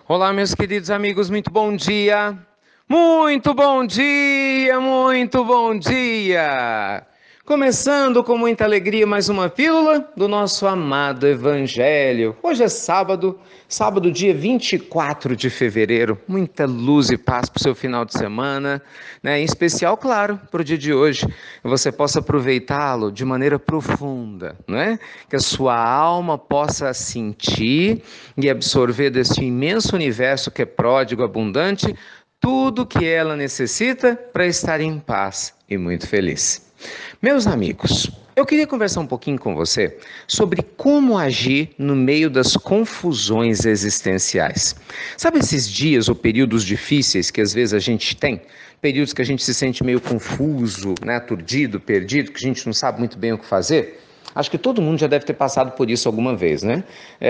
Olá, meus queridos amigos, muito bom dia! Muito bom dia, muito bom dia! Começando com muita alegria mais uma pílula do nosso amado Evangelho. Hoje é sábado, dia 24 de fevereiro. Muita luz e paz para o seu final de semana, né? Em especial, claro, para o dia de hoje. Que você possa aproveitá-lo de maneira profunda, não é? Que a sua alma possa sentir e absorver desse imenso universo que é pródigo, abundante, tudo o que ela necessita para estar em paz e muito feliz. Meus amigos, eu queria conversar um pouquinho com você sobre como agir no meio das confusões existenciais. Sabe esses dias ou períodos difíceis que às vezes a gente tem? Períodos que a gente se sente meio confuso, né, aturdido, perdido, que a gente não sabe muito bem o que fazer? Acho que todo mundo já deve ter passado por isso alguma vez, né?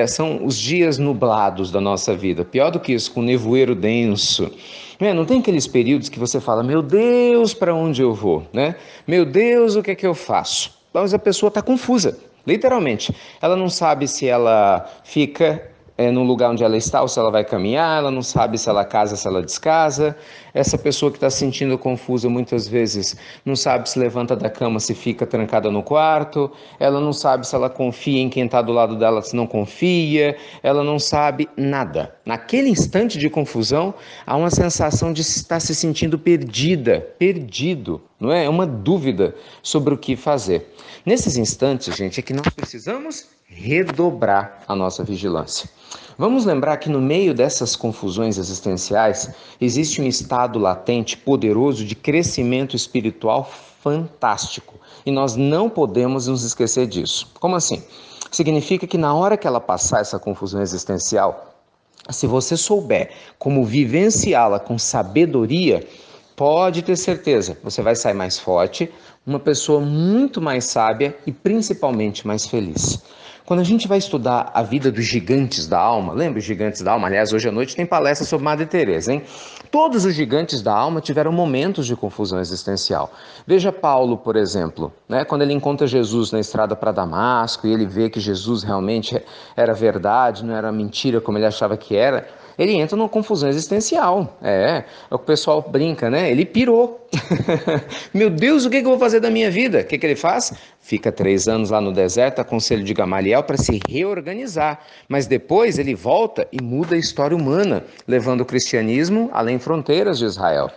São os dias nublados da nossa vida. Pior do que isso, com nevoeiro denso. Não tem aqueles períodos que você fala, meu Deus, para onde eu vou? Né? Meu Deus, o que é que eu faço? Mas a pessoa está confusa, literalmente. Ela não sabe se ela fica no lugar onde ela está ou se ela vai caminhar, ela não sabe se ela casa, se ela descasa. Essa pessoa que está se sentindo confusa muitas vezes não sabe se levanta da cama, se fica trancada no quarto, ela não sabe se ela confia em quem está do lado dela, se não confia, ela não sabe nada. Naquele instante de confusão, há uma sensação de estar se sentindo perdida, perdido, não é? É uma dúvida sobre o que fazer. Nesses instantes, gente, é que nós precisamos redobrar a nossa vigilância. Vamos lembrar que no meio dessas confusões existenciais existe um estado latente poderoso de crescimento espiritual fantástico e nós não podemos nos esquecer disso. Como assim? Significa que na hora que ela passar essa confusão existencial, se você souber como vivenciá-la com sabedoria, pode ter certeza, você vai sair mais forte, uma pessoa muito mais sábia e principalmente mais feliz. Quando a gente vai estudar a vida dos gigantes da alma, lembra os gigantes da alma? Aliás, hoje à noite tem palestra sobre Madre Teresa, hein? Todos os gigantes da alma tiveram momentos de confusão existencial. Veja Paulo, por exemplo, né? Quando ele encontra Jesus na estrada para Damasco e ele vê que Jesus realmente era verdade, não era mentira como ele achava que era, ele entra numa confusão existencial. É o que o pessoal brinca, né? Ele pirou. Meu Deus, o que eu vou fazer da minha vida? O que ele faz? Fica 3 anos lá no deserto, a conselho de Gamaliel, para se reorganizar. Mas depois ele volta e muda a história humana, levando o cristianismo além fronteiras de Israel.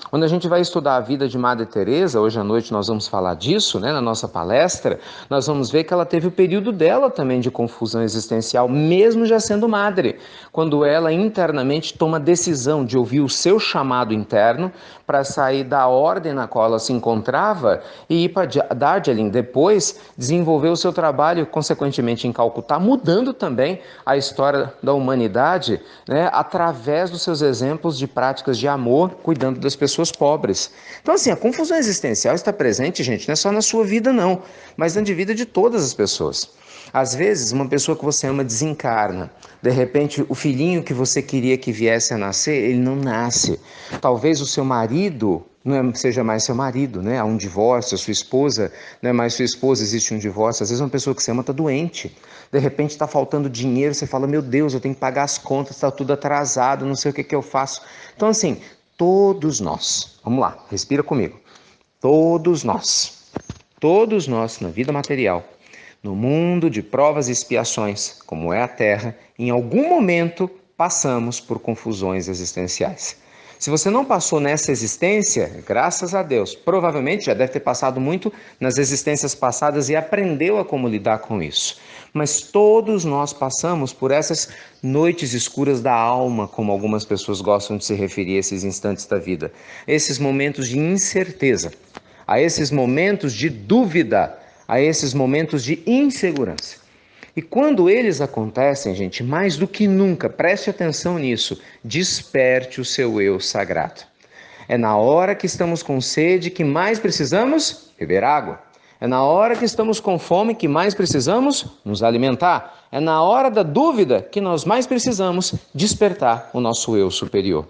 Quando a gente vai estudar a vida de Madre Teresa, hoje à noite nós vamos falar disso, né, na nossa palestra, nós vamos ver que ela teve o período dela também de confusão existencial, mesmo já sendo madre, quando ela internamente toma a decisão de ouvir o seu chamado interno para sair da ordem na qual ela se encontrava e ir para Darjeeling, depois desenvolver o seu trabalho, consequentemente em Calcutá, mudando também a história da humanidade, né, através dos seus exemplos de práticas de amor, cuidando das pessoas pobres. Então, assim, a confusão existencial está presente, gente, não é só na sua vida, não, mas na vida de todas as pessoas. Às vezes, uma pessoa que você ama desencarna. De repente, o filhinho que você queria que viesse a nascer, ele não nasce. Talvez o seu marido não seja mais seu marido, né? Há um divórcio, a sua esposa não é mais sua esposa, existe um divórcio. Às vezes, uma pessoa que você ama está doente. De repente, está faltando dinheiro, você fala, meu Deus, eu tenho que pagar as contas, está tudo atrasado, não sei o que eu faço. Então, assim, todos nós, vamos lá, respira comigo. Todos nós, na vida material, no mundo de provas e expiações, como é a Terra, em algum momento passamos por confusões existenciais. Se você não passou nessa existência, graças a Deus, provavelmente já deve ter passado muito nas existências passadas e aprendeu a como lidar com isso. Mas todos nós passamos por essas noites escuras da alma, como algumas pessoas gostam de se referir a esses instantes da vida. Esses momentos de incerteza, a esses momentos de dúvida, a esses momentos de insegurança. E quando eles acontecem, gente, mais do que nunca, preste atenção nisso, desperte o seu eu sagrado. É na hora que estamos com sede que mais precisamos beber água. É na hora que estamos com fome que mais precisamos nos alimentar. É na hora da dúvida que nós mais precisamos despertar o nosso eu superior.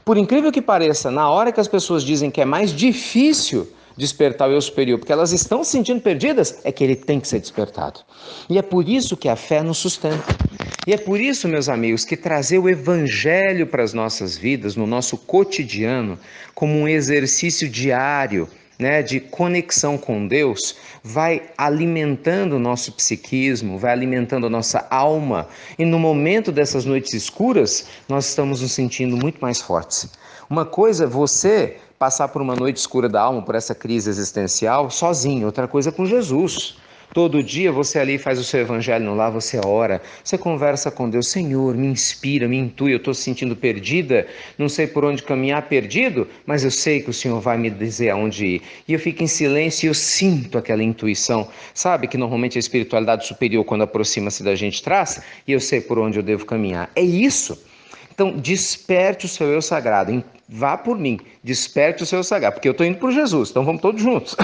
Por incrível que pareça, na hora que as pessoas dizem que é mais difícil despertar o eu superior, porque elas estão se sentindo perdidas, é que ele tem que ser despertado. E é por isso que a fé nos sustenta. E é por isso, meus amigos, que trazer o Evangelho para as nossas vidas, no nosso cotidiano, como um exercício diário, né, de conexão com Deus, vai alimentando o nosso psiquismo, vai alimentando a nossa alma. E no momento dessas noites escuras, nós estamos nos sentindo muito mais fortes. Uma coisa é você passar por uma noite escura da alma, por essa crise existencial, sozinho. Outra coisa é com Jesus. Todo dia você ali faz o seu evangelho no lar, você ora, você conversa com Deus, Senhor, me inspira, me intui, eu estou se sentindo perdida, não sei por onde caminhar, perdido, mas eu sei que o Senhor vai me dizer aonde ir. E eu fico em silêncio e eu sinto aquela intuição, sabe que normalmente a espiritualidade superior, quando aproxima-se da gente, traz, e eu sei por onde eu devo caminhar. É isso. Então, desperte o seu eu sagrado, vá por mim, desperte o seu eu sagrado, porque eu estou indo por Jesus, então vamos todos juntos.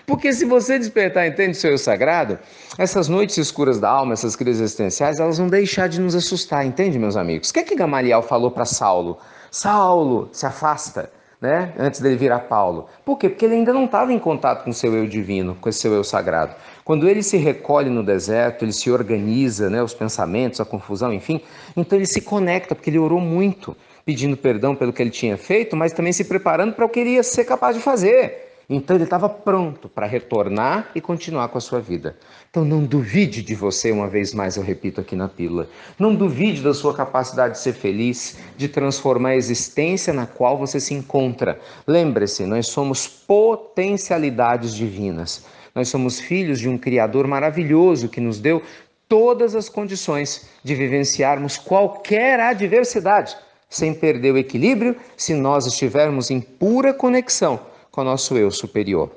Porque se você despertar, entende, o seu eu sagrado, essas noites escuras da alma, essas crises existenciais, elas vão deixar de nos assustar, entende, meus amigos? O que é que Gamaliel falou para Saulo? Saulo, se afasta, né? Antes dele virar Paulo. Por quê? Porque ele ainda não estava em contato com o seu eu divino, com esse seu eu sagrado. Quando ele se recolhe no deserto, ele se organiza, né, os pensamentos, a confusão, enfim, então ele se conecta, porque ele orou muito, pedindo perdão pelo que ele tinha feito, mas também se preparando para o que ele ia ser capaz de fazer. Então ele estava pronto para retornar e continuar com a sua vida. Então não duvide de você, uma vez mais eu repito aqui na pílula, não duvide da sua capacidade de ser feliz, de transformar a existência na qual você se encontra. Lembre-se, nós somos potencialidades divinas. Nós somos filhos de um Criador maravilhoso que nos deu todas as condições de vivenciarmos qualquer adversidade, sem perder o equilíbrio, se nós estivermos em pura conexão com o nosso eu superior.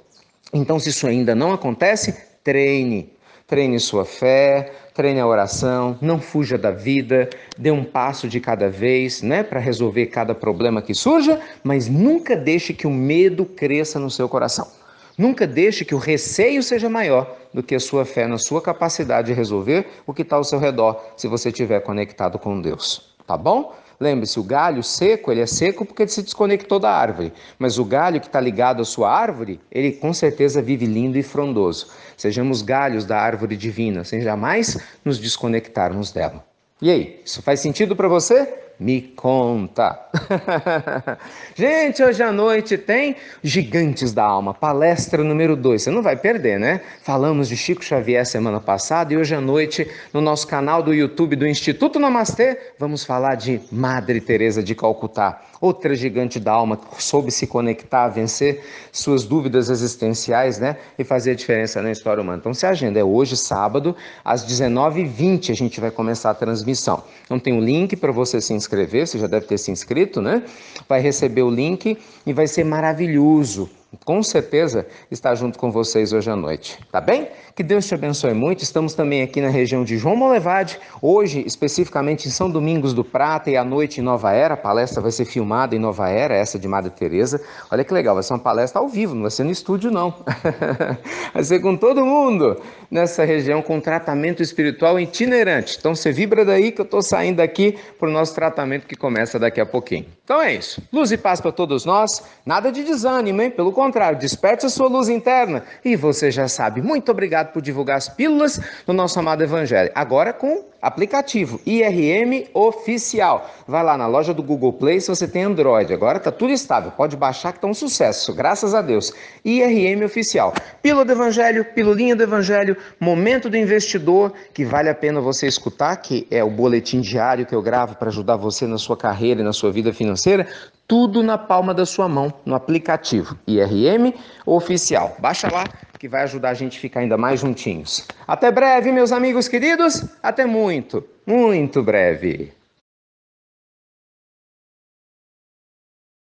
Então, se isso ainda não acontece, treine. Treine sua fé, treine a oração, não fuja da vida, dê um passo de cada vez, né, para resolver cada problema que surja, mas nunca deixe que o medo cresça no seu coração. Nunca deixe que o receio seja maior do que a sua fé na sua capacidade de resolver o que está ao seu redor, se você estiver conectado com Deus. Tá bom? Lembre-se, o galho seco, ele é seco porque ele se desconectou da árvore. Mas o galho que está ligado à sua árvore, ele com certeza vive lindo e frondoso. Sejamos galhos da árvore divina, sem jamais nos desconectarmos dela. E aí, isso faz sentido para você? Me conta! Gente, hoje à noite tem Gigantes da Alma, palestra número 2. Você não vai perder, né? Falamos de Chico Xavier semana passada e hoje à noite, no nosso canal do YouTube do Instituto Namastê, vamos falar de Madre Teresa de Calcutá, outra gigante da alma que soube se conectar, vencer suas dúvidas existenciais, né? E fazer a diferença na história humana. Então, se a agenda é hoje, sábado, às 19h20, a gente vai começar a transmissão. Então, tem um link para você se inscrever, você já deve ter se inscrito, né? Vai receber o link e vai ser maravilhoso. Com certeza estar junto com vocês hoje à noite, tá bem? Que Deus te abençoe muito. Estamos também aqui na região de João Molevade, hoje especificamente em São Domingos do Prata e à noite em Nova Era. A palestra vai ser filmada em Nova Era, essa de Madre Teresa. Olha que legal, vai ser uma palestra ao vivo, não vai ser no estúdio não. Vai ser com todo mundo nessa região com tratamento espiritual itinerante. Então você vibra daí que eu estou saindo daqui para o nosso tratamento que começa daqui a pouquinho. Então é isso. Luz e paz para todos nós. Nada de desânimo, hein? Pelo contrário, desperte a sua luz interna. E você já sabe, muito obrigado por divulgar as pílulas do nosso amado Evangelho. Agora com aplicativo IRM Oficial. Vai lá na loja do Google Play se você tem Android. Agora tá tudo estável. Pode baixar que tá um sucesso. Graças a Deus. IRM Oficial. Pílula do Evangelho, pilulinha do Evangelho, momento do investidor, que vale a pena você escutar, que é o boletim diário que eu gravo para ajudar você na sua carreira e na sua vida financeira. Tudo na palma da sua mão, no aplicativo IRM Oficial. Baixa lá que vai ajudar a gente a ficar ainda mais juntinhos. Até breve, meus amigos queridos. Até muito, muito breve.